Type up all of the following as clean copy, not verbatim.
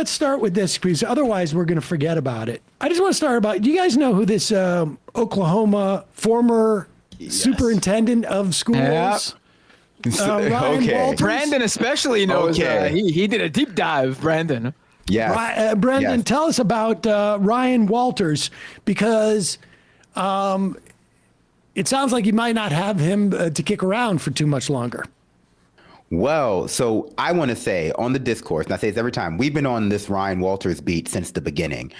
let's start with this because otherwise we're going to forget about it. I just want to start about. Do you guys know who this Oklahoma former superintendent of schools? Ryan Walters? Brandon especially knows. He did a deep dive. Brandon. Yeah. Brandon, tell us about Ryan Walters because it sounds like you might not have him to kick around for too much longer. Well, so I want to say on the discourse, and I say this every time, we've been on this Ryan Walters beat since the beginning.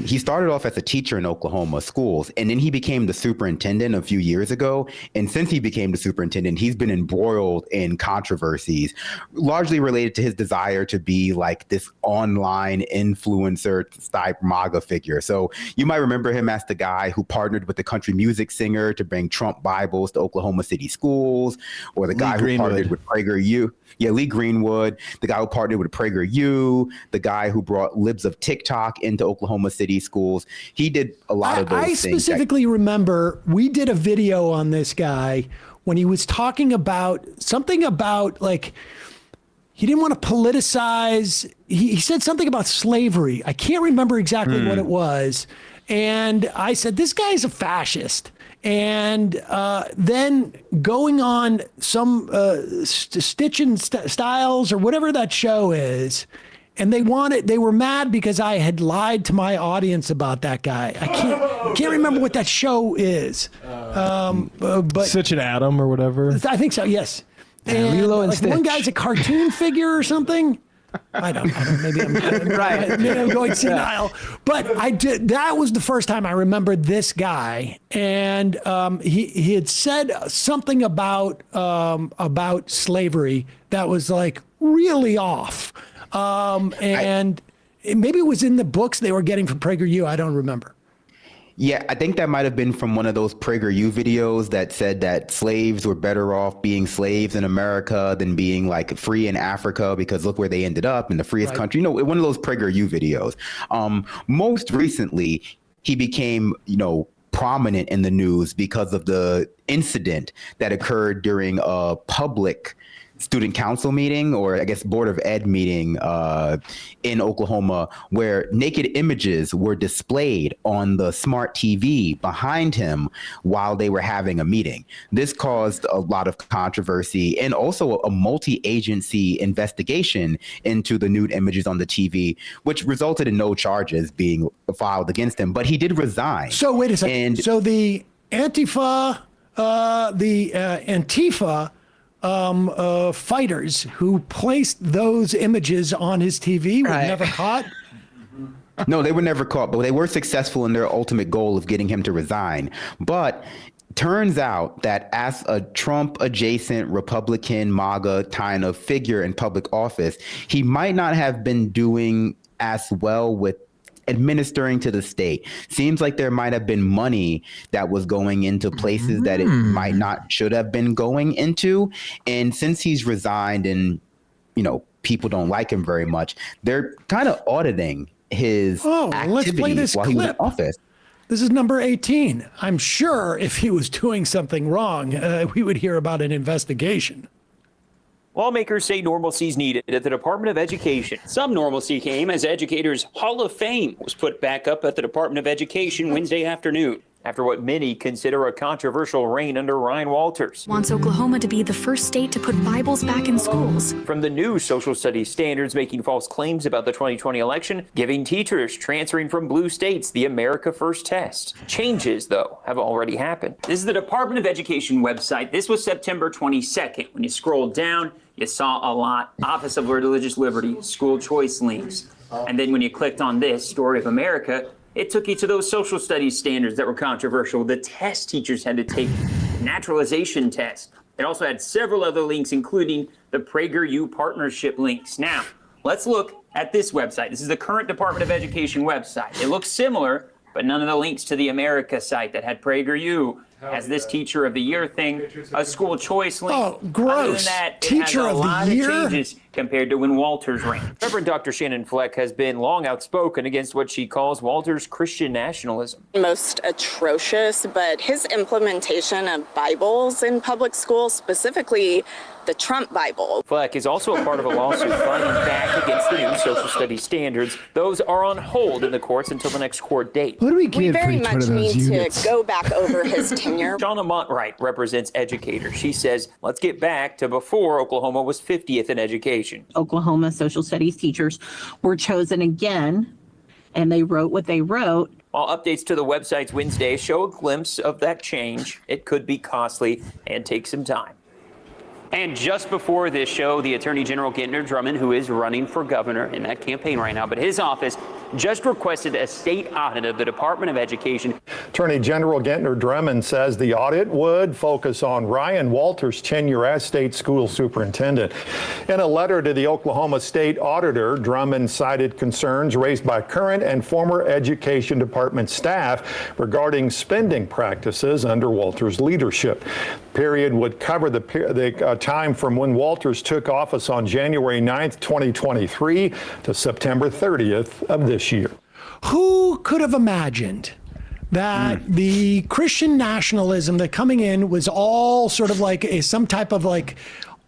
He started off as a teacher in Oklahoma schools, and then he became the superintendent a few years ago. And since he became the superintendent, he's been embroiled in controversies, largely related to his desire to be like this online influencer type MAGA figure. So you might remember him as the guy who partnered with the country music singer to bring Trump Bibles to Oklahoma City schools, or the guy who partnered with PragerU. Lee Greenwood, the guy who partnered with PragerU, the guy who brought libs of TikTok into Oklahoma City schools. He did a lot of those things. I specifically remember we did a video on this guy when he was talking about something about like, he didn't want to politicize. He said something about slavery. I can't remember exactly what it was. And I said, this guy's a fascist. And then going on some Stitch and Styles or whatever that show is, and they were mad because I had lied to my audience about that guy. I can't remember what that show is. But Stitch and Adam or whatever. I think so. Yes. And Lilo and Stitch. One guy's a cartoon figure or something. I don't know. Maybe I'm right. Maybe I'm going senile. But that was the first time I remembered this guy, and he had said something about slavery that was like really off, and maybe it was in the books they were getting from PragerU. I don't remember. Yeah, I think that might have been from one of those PragerU videos that said that slaves were better off being slaves in America than being like free in Africa because look where they ended up in the freest country. One of those PragerU videos. Most recently, he became, prominent in the news because of the incident that occurred during a public student council meeting, or I guess Board of Ed meeting in Oklahoma, where naked images were displayed on the smart TV behind him while they were having a meeting. This caused a lot of controversy and also a multi-agency investigation into the nude images on the TV, which resulted in no charges being filed against him. But he did resign. So wait a second. So the Antifa, fighters who placed those images on his TV were never caught? No, they were never caught, but they were successful in their ultimate goal of getting him to resign. But turns out that as a Trump-adjacent Republican MAGA kind of figure in public office, he might not have been doing as well with administering to the state. Seems like there might have been money that was going into places that it might not should have been going into. And since he's resigned and, people don't like him very much, they're kind of auditing his activities while he was in office. This is number 18. I'm sure if he was doing something wrong, we would hear about an investigation. Lawmakers say normalcy is needed at the Department of Education. Some normalcy came as Educators Hall of Fame was put back up at the Department of Education Wednesday afternoon, after what many consider a controversial reign under Ryan Walters. Wants Oklahoma to be the first state to put Bibles back in schools. From the new social studies standards making false claims about the 2020 election, giving teachers transferring from blue states the America First test. Changes, though, have already happened. This is the Department of Education website. This was September 22nd. When you scrolled down, you saw a lot. Office of Religious Liberty, school choice links. And then when you clicked on this, Story of America, it took you to those social studies standards that were controversial, the test teachers had to take, naturalization test. It also had several other links, including the PragerU partnership links. Now, let's look at this website. This is the current Department of Education website. It looks similar, but none of the links to the America site that had PragerU. has this Teacher of the Year thing a school choice link. Oh, gross. Other than that, Teacher it has of a the lot Year? of changes compared to when Walters ran. Reverend Dr. Shannon Fleck has been long outspoken against what she calls Walters' Christian nationalism. Most atrocious, but his implementation of Bibles in public schools, specifically the Trump Bible. Fleck is also a part of a lawsuit fighting back against the new social studies standards. Those are on hold in the courts until the next court date. What do we We get for very each one much of those need units? to go back over his tenure. Shauna Montright represents educators. She says, let's get back to before Oklahoma was 50th in education. Oklahoma social studies teachers were chosen again, and they wrote what they wrote. While updates to the websites Wednesday show a glimpse of that change, it could be costly and take some time. And just before this show, the Attorney General Gentner Drummond, who is running for governor in that campaign right now, but his office just requested a state audit of the Department of Education. Attorney General Gentner Drummond says the audit would focus on Ryan Walters' tenure as state school superintendent. In a letter to the Oklahoma State Auditor, Drummond cited concerns raised by current and former Education Department staff regarding spending practices under Walters' leadership. The period would cover the time from when Walters took office on January 9th, 2023 to September 30th of this year. Who could have imagined that the Christian nationalism that coming in was all sort of like some type of like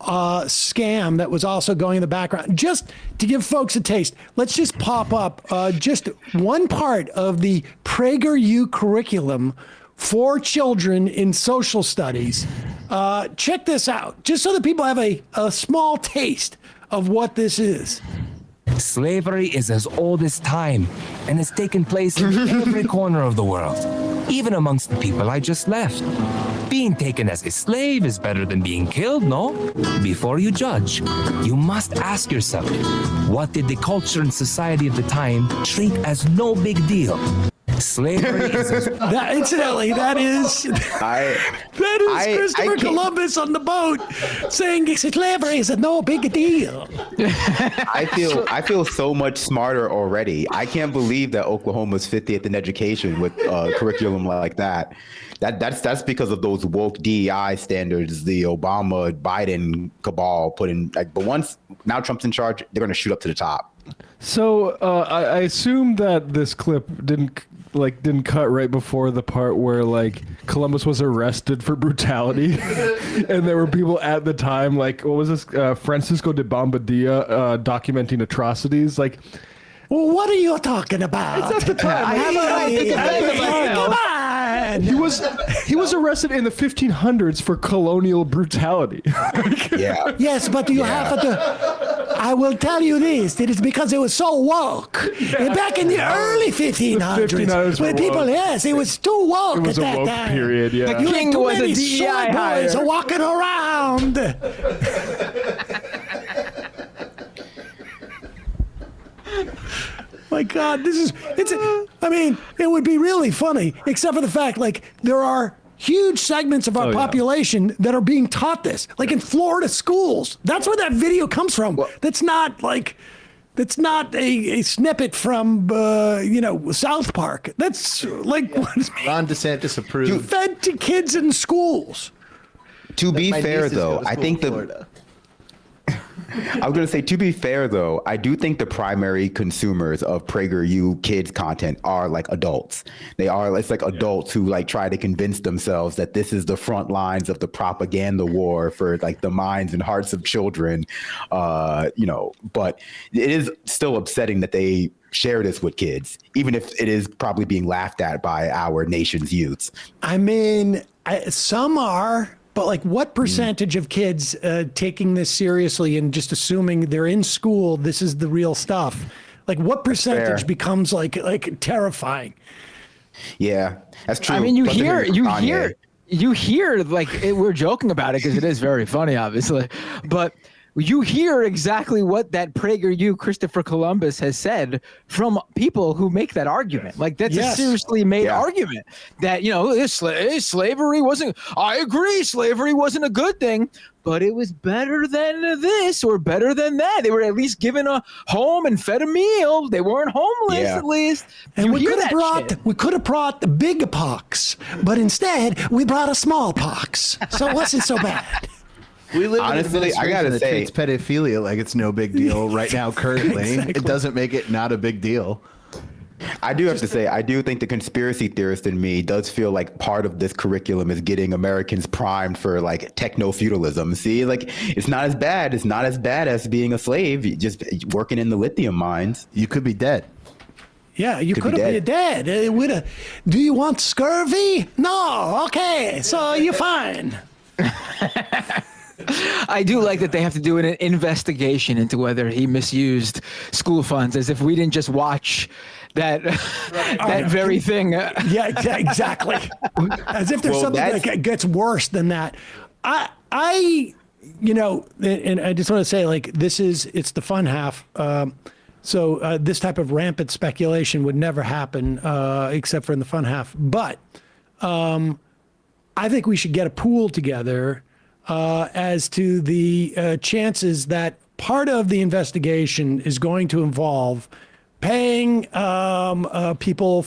scam that was also going in the background? Just to give folks a taste, let's just pop up just one part of the PragerU curriculum for children in social studies. Check this out, just so that people have a small taste of what this is. Slavery is as old as time and has taken place in every corner of the world, even amongst the people I just left. Being taken as a slave is better than being killed, no? Before you judge, you must ask yourself, what did the culture and society of the time treat as no big deal? Slavery is Incidentally, that is Christopher Columbus on the boat saying slavery is no big deal. I feel so much smarter already. I can't believe that Oklahoma's 50th in education with curriculum like that. That's because of those woke DEI standards the Obama Biden cabal put in. But once now Trump's in charge, they're going to shoot up to the top. So I assume that this clip didn't cut right before the part where like Columbus was arrested for brutality, and there were people at the time like, what was this, Francisco de Bombadilla documenting atrocities. Like, well, what are you talking about? It's at the time. I have a right to defend myself. Come on. He was arrested in the 1500s for colonial brutality. Yeah. Yes, but you have to. I will tell you this: it is because it was so woke. Back in the early 1500s, when people, woke. yes, it was too woke It was at a that woke time. period. Yeah. The king was a DEI hire. Boys are walking around. My God, I mean, it would be really funny, except for the fact, like, there are huge segments of our population that are being taught this, like in Florida schools. That's where that video comes from. Well, that's not a snippet from, South Park. That's like Ron DeSantis approved. fed to kids in schools. To be My fair, nieces go though, to I school think in Florida. I was going to say, to be fair, though, I do think the primary consumers of PragerU kids content are like adults. It's like adults who like try to convince themselves that this is the front lines of the propaganda war for like the minds and hearts of children, but it is still upsetting that they share this with kids, even if it is probably being laughed at by our nation's youths. I mean, some are. But like, what percentage of kids taking this seriously and just assuming they're in school, this is the real stuff? Like, what percentage becomes like terrifying? Yeah, that's true. I mean, you hear like we're joking about it because it is very funny, obviously, but you hear exactly what that PragerU Christopher Columbus has said from people who make that argument. Like, that's a seriously made argument that, slavery wasn't, I agree, slavery wasn't a good thing, but it was better than this or better than that. They were at least given a home and fed a meal. They weren't homeless, at least. And we could have brought the big pox, but instead we brought a smallpox. So it wasn't so bad. We live Honestly, in I gotta that say, treats pedophilia like it's no big deal right now. Currently, It doesn't make it not a big deal. I do have to say, I do think the conspiracy theorist in me does feel like part of this curriculum is getting Americans primed for like techno-feudalism. See, like it's not as bad. It's not as bad as being a slave, just working in the lithium mines. You could be dead. Yeah, you could have been dead. Do you want scurvy? No. Okay, so you're fine. I do like that they have to do an investigation into whether he misused school funds, as if we didn't just watch that very thing. Yeah, exactly. As if there's something that gets worse than that. And I just want to say, like, it's the fun half. So this type of rampant speculation would never happen except for in the fun half. But I think we should get a pool together as to the chances that part of the investigation is going to involve paying people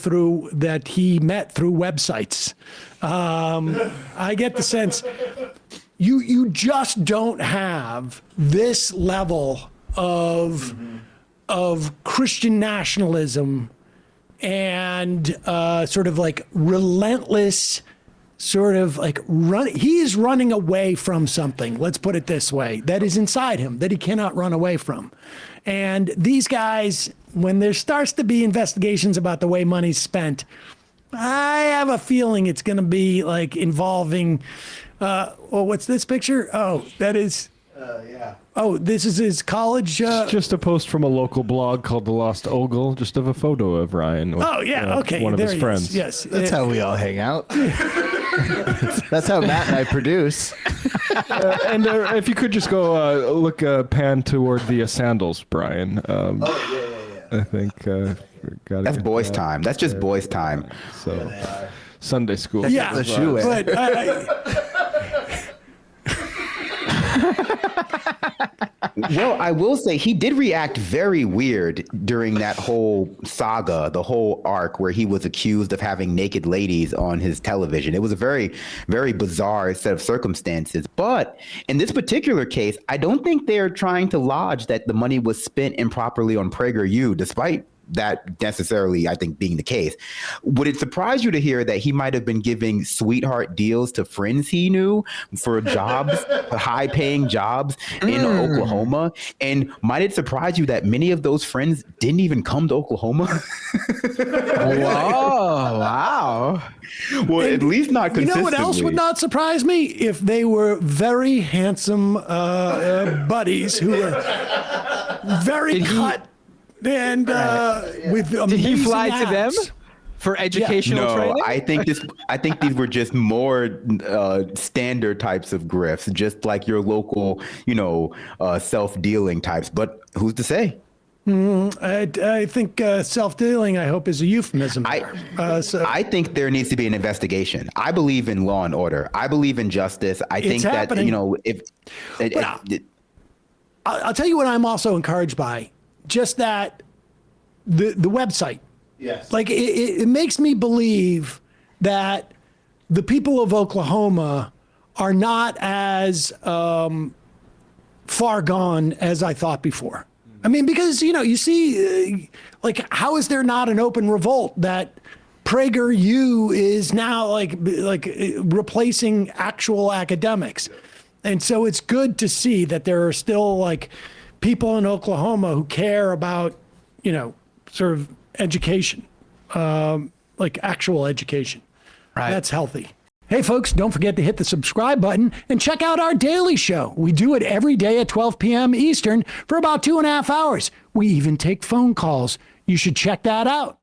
that he met through websites. I get the sense you just don't have this level of Christian nationalism and sort of like relentless sort of like he is running away from something, let's put it this way, that is inside him that he cannot run away from. And these guys, when there starts to be investigations about the way money's spent, I have a feeling it's going to be like involving, what's this picture? Oh, that is, oh, this is his college. Just a post from a local blog called The Lost Ogle, just of a photo of Ryan. With, okay. One of there his friends. Yes. That's how we all hang out. That's how Matt and I produce. And if you could just go look pan toward the sandals, Brian. I think that's boys' time. That's just boys' time. So Sunday school. Yeah, the shoe but well, I will say he did react very weird during that whole saga, the whole arc where he was accused of having naked ladies on his television. It was a very, very bizarre set of circumstances. But in this particular case, I don't think they're trying to lodge that the money was spent improperly on PragerU, despite that necessarily, I think, being the case. Would it surprise you to hear that he might have been giving sweetheart deals to friends he knew for jobs, high-paying jobs in Oklahoma? And might it surprise you that many of those friends didn't even come to Oklahoma? Whoa, wow. Well, at least not consistently. You know what else would not surprise me? If they were very handsome buddies who were very cut. And with did he fly to them for educational training? I think these were just more standard types of grifts, just like your local, self-dealing types. But who's to say? I think self-dealing, I hope, is a euphemism. I think there needs to be an investigation. I believe in law and order. I believe in justice. I think happening. that I'll tell you what I'm also encouraged by. Just that the website. Yes. Like it makes me believe that the people of Oklahoma are not as far gone as I thought before. I mean, because, you see, like, how is there not an open revolt that PragerU is now like replacing actual academics? And so it's good to see that there are still like people in Oklahoma who care about, sort of education, like actual education. Right. That's healthy. Hey, folks, don't forget to hit the subscribe button and check out our daily show. We do it every day at 12 p.m. Eastern for about 2.5 hours. We even take phone calls. You should check that out.